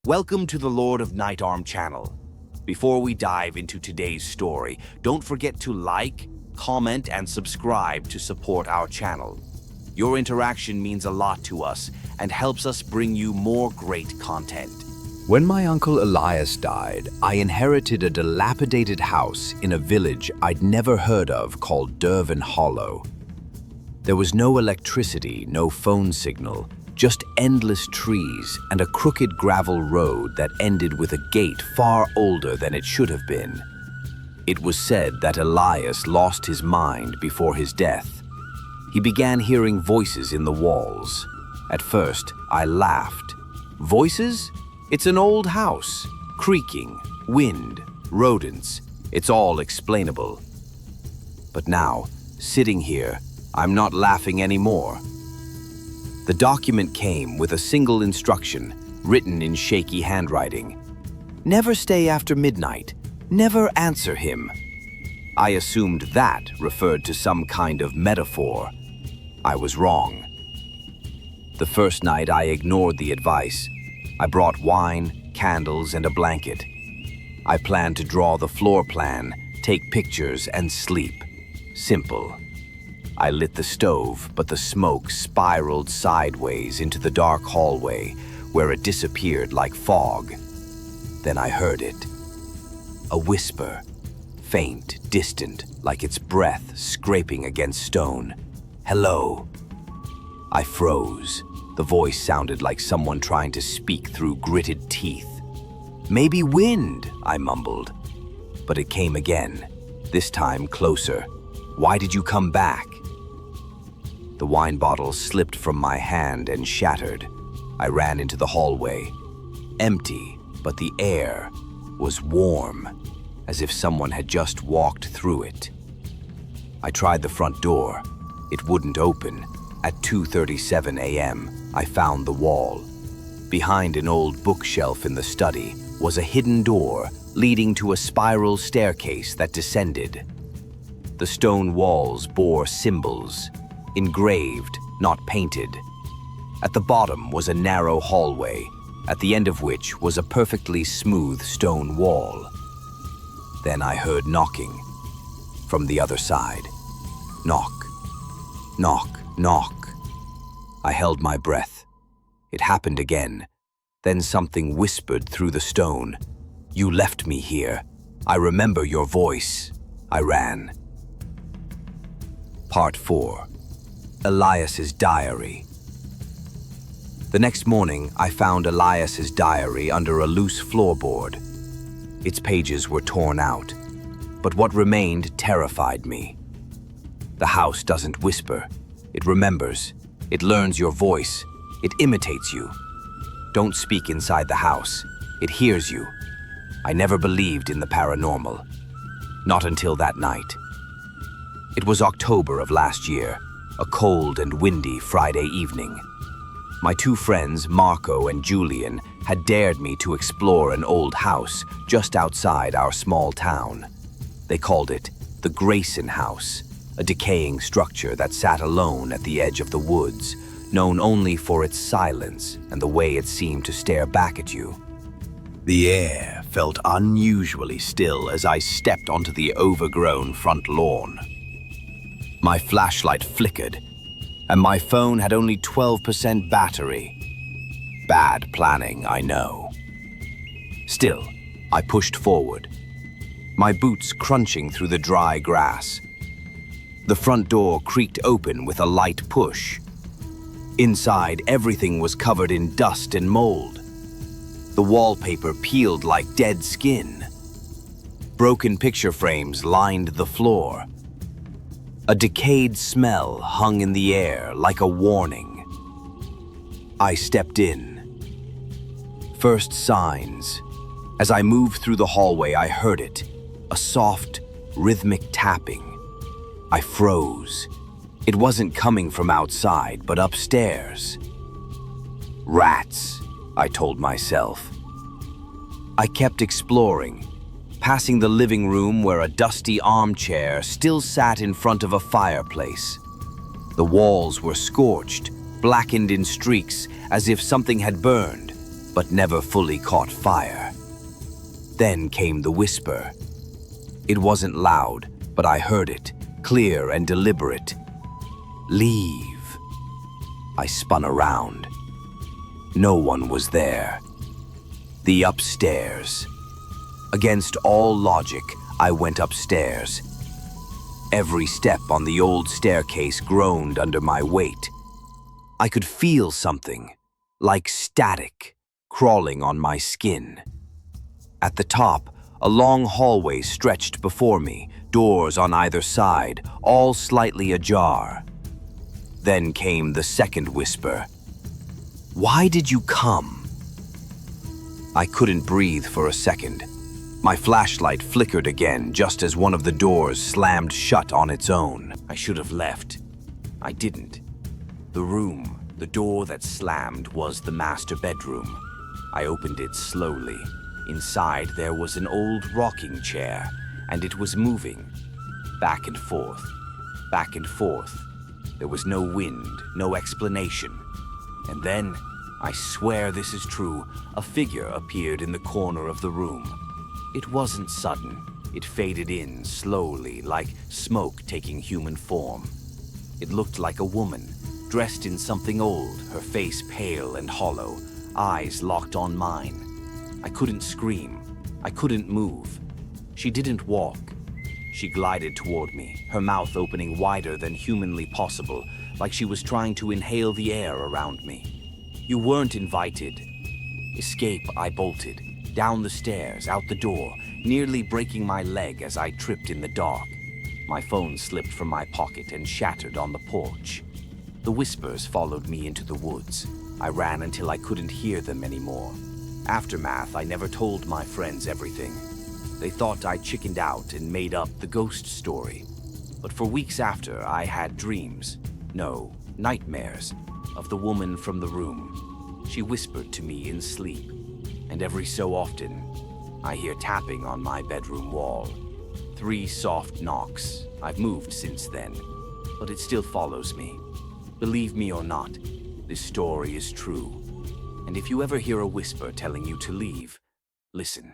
Welcome to the Lord of Night Arm channel. Before we dive into today's story, don't forget to like, comment, and subscribe to support our channel. Your interaction means a lot to us and helps us bring you more great content. When my uncle Elias died, I inherited a dilapidated house in a village I'd never heard of called Durban Hollow. There was no electricity, no phone signal, just endless trees and a crooked gravel road that ended with a gate far older than it should have been. It was said that Elias lost his mind before his death. He began hearing voices in the walls. At first, I laughed. Voices? It's an old house. Creaking, wind, rodents. It's all explainable. But now, sitting here, I'm not laughing anymore. The document came with a single instruction, written in shaky handwriting. Never stay after midnight. Never answer him. I assumed that referred to some kind of metaphor. I was wrong. The first night I ignored the advice. I brought wine, candles, and a blanket. I planned to draw the floor plan, take pictures, and sleep. Simple. I lit the stove, but the smoke spiraled sideways into the dark hallway, where it disappeared like fog. Then I heard it. A whisper, faint, distant, like its breath scraping against stone. Hello. I froze. The voice sounded like someone trying to speak through gritted teeth. Maybe wind, I mumbled. But it came again, this time closer. Why did you come back? The wine bottle slipped from my hand and shattered. I ran into the hallway. Empty, but the air was warm, as if someone had just walked through it. I tried the front door. It wouldn't open. At 2:37 a.m., I found the wall. Behind an old bookshelf in the study was a hidden door leading to a spiral staircase that descended. The stone walls bore symbols, engraved, not painted. At the bottom was a narrow hallway, at the end of which was a perfectly smooth stone wall. Then I heard knocking from the other side. Knock, knock, knock. I held my breath. It happened again. Then something whispered through the stone. You left me here. I remember your voice. I ran. Part 4. Elias's diary. The next morning, I found Elias's diary under a loose floorboard. Its pages were torn out, but what remained terrified me. The house doesn't whisper. It remembers. It learns your voice. It imitates you. Don't speak inside the house. It hears you. I never believed in the paranormal. Not until that night. It was October of last year, a cold and windy Friday evening. My two friends, Marco and Julian, had dared me to explore an old house just outside our small town. They called it the Grayson House, a decaying structure that sat alone at the edge of the woods, known only for its silence and the way it seemed to stare back at you. The air felt unusually still as I stepped onto the overgrown front lawn. My flashlight flickered, and my phone had only 12% battery. Bad planning, I know. Still, I pushed forward, my boots crunching through the dry grass. The front door creaked open with a light push. Inside, everything was covered in dust and mold. The wallpaper peeled like dead skin. Broken picture frames lined the floor. A decayed smell hung in the air like a warning. I stepped in. First signs. As I moved through the hallway, I heard it, a soft, rhythmic tapping. I froze. It wasn't coming from outside, but upstairs. Rats, I told myself. I kept exploring, passing the living room where a dusty armchair still sat in front of a fireplace. The walls were scorched, blackened in streaks as if something had burned, but never fully caught fire. Then came the whisper. It wasn't loud, but I heard it, clear and deliberate. "Leave." I spun around. No one was there. The upstairs. Against all logic, I went upstairs. Every step on the old staircase groaned under my weight. I could feel something, like static, crawling on my skin. At the top, a long hallway stretched before me, doors on either side, all slightly ajar. Then came the second whisper. "Why did you come?" I couldn't breathe for a second. My flashlight flickered again just as one of the doors slammed shut on its own. I should have left. I didn't. The door that slammed was the master bedroom. I opened it slowly. Inside there was an old rocking chair, and it was moving. Back and forth, back and forth. There was no wind, no explanation. And then, I swear this is true, a figure appeared in the corner of the room. It wasn't sudden. It faded in slowly, like smoke taking human form. It looked like a woman, dressed in something old, her face pale and hollow, eyes locked on mine. I couldn't scream. I couldn't move. She didn't walk. She glided toward me, her mouth opening wider than humanly possible, like she was trying to inhale the air around me. "You weren't invited." "Escape," I bolted. Down the stairs, out the door, nearly breaking my leg as I tripped in the dark. My phone slipped from my pocket and shattered on the porch. The whispers followed me into the woods. I ran until I couldn't hear them anymore. Aftermath, I never told my friends everything. They thought I chickened out and made up the ghost story. But for weeks after, I had dreams, no, nightmares, of the woman from the room. She whispered to me in sleep. And every so often, I hear tapping on my bedroom wall. 3 soft knocks. I've moved since then, but it still follows me. Believe me or not, this story is true. And if you ever hear a whisper telling you to leave, listen.